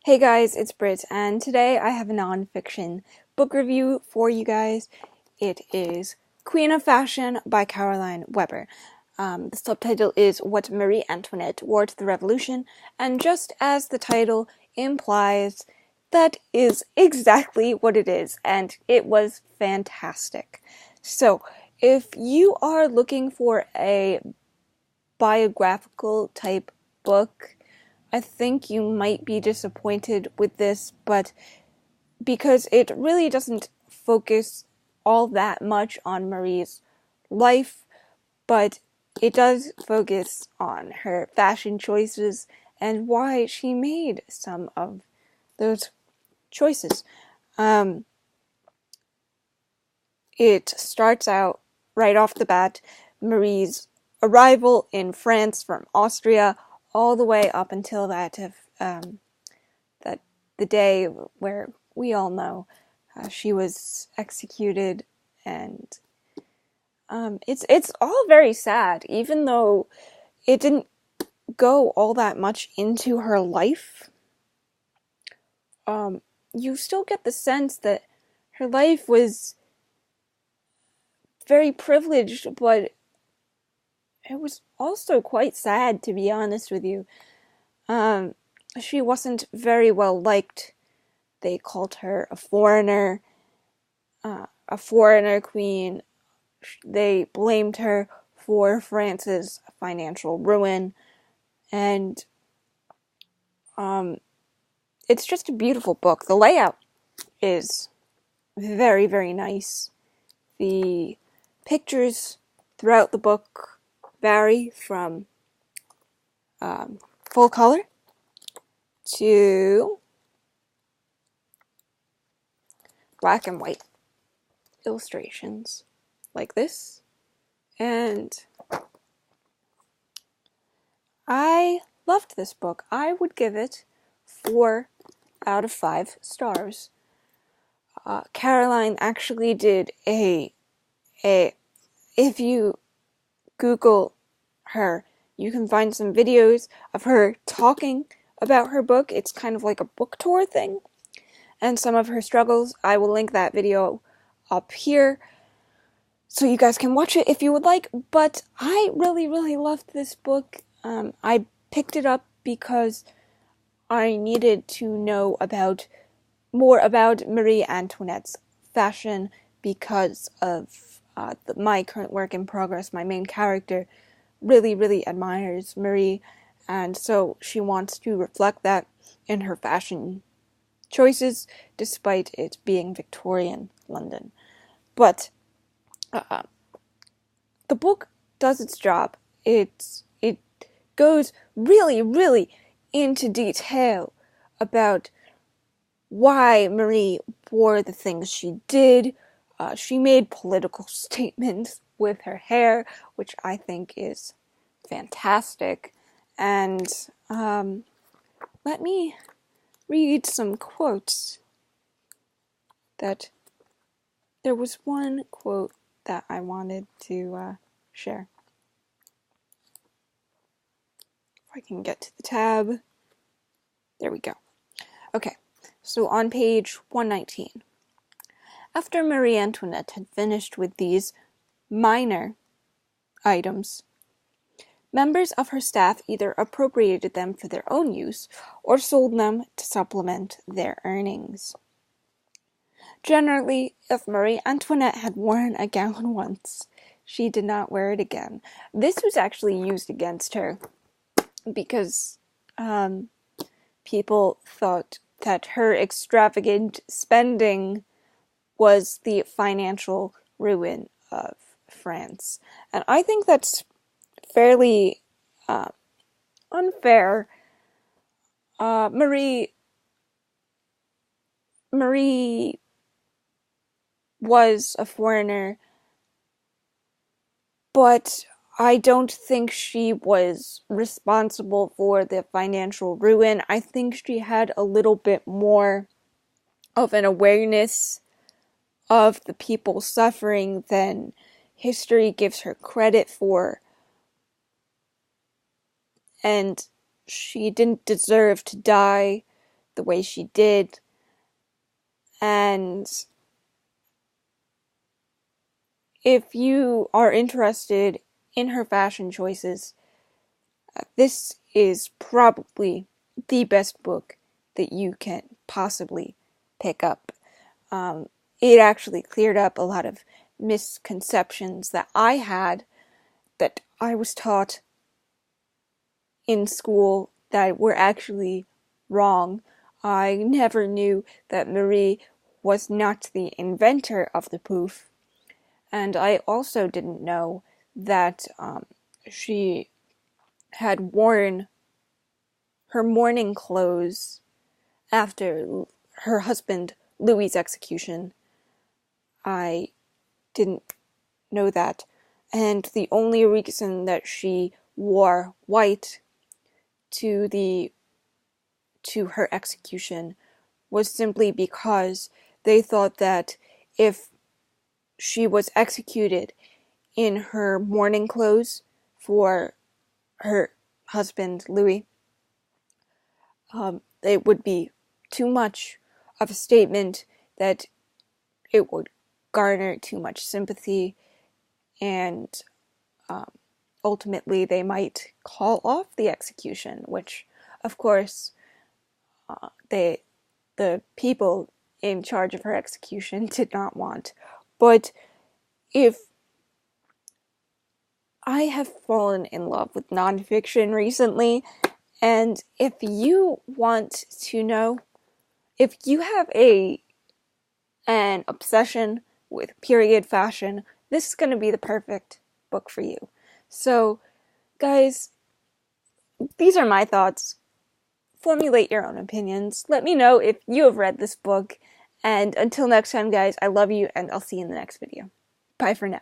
Hey guys, it's Britt, and today I have a non-fiction book review for you guys. It is Queen of Fashion by Caroline Weber. The subtitle is What Marie Antoinette Wore to the Revolution, and just as the title implies, that is exactly what it is, and it was fantastic. So, if you are looking for a biographical type book, I think you might be disappointed with this, but because it really doesn't focus all that much on Marie's life, but it does focus on her fashion choices and why she made some of those choices. Um, it starts out right off the bat, Marie's arrival in France from Austria, all the way up until that of that the day where we all know she was executed, and it's all very sad, even though it didn't go all that much into her life. You still get the sense that her life was very privileged, but it was also quite sad, to be honest with you. She wasn't very well liked. They called her a foreigner queen. They blamed her for France's financial ruin, and it's just a beautiful book. The layout is very, very nice. The pictures throughout the book vary from full color to black and white illustrations like this, and I loved this book. I would give it 4 out of 5 stars. Caroline actually did if you Google her, you can find some videos of her talking about her book. It's kind of like a book tour thing, and some of her struggles. I will link that video up here so you guys can watch it if you would like, but I really, really loved this book. I picked it up because I needed to know more about Marie Antoinette's fashion because of my current work in progress. My main character really, really admires Marie, and so she wants to reflect that in her fashion choices, despite it being Victorian London. But the book does its job. It goes really, really into detail about why Marie wore the things she did. She made political statements with her hair, which I think is fantastic. And let me read some quotes. That there was one quote that I wanted to share. If I can get to the tab. There we go. Okay, so on page 119. After Marie Antoinette had finished with these minor items, members of her staff either appropriated them for their own use or sold them to supplement their earnings. Generally, if Marie Antoinette had worn a gown once, she did not wear it again. This was actually used against her because people thought that her extravagant spending was the financial ruin of France. And I think that's fairly unfair. Marie was a foreigner, but I don't think she was responsible for the financial ruin. I think she had a little bit more of an awareness of the people suffering than history gives her credit for. And she didn't deserve to die the way she did. And if you are interested in her fashion choices, this is probably the best book that you can possibly pick up. It actually cleared up a lot of misconceptions that I had, that I was taught in school, that were actually wrong. I never knew that Marie was not the inventor of the poof, and I also didn't know that she had worn her mourning clothes after her husband Louis's execution. I didn't know that, and the only reason that she wore white to her execution was simply because they thought that if she was executed in her mourning clothes for her husband Louis, it would be too much of a statement, that it would garner too much sympathy, and ultimately they might call off the execution, which, of course, the people in charge of her execution did not want. But if I have fallen in love with nonfiction recently, and if you want to know, if you have an obsession with period fashion, this is going to be the perfect book for you. So, guys, these are my thoughts. Formulate your own opinions. Let me know if you have read this book. And until next time, guys, I love you, and I'll see you in the next video. Bye for now.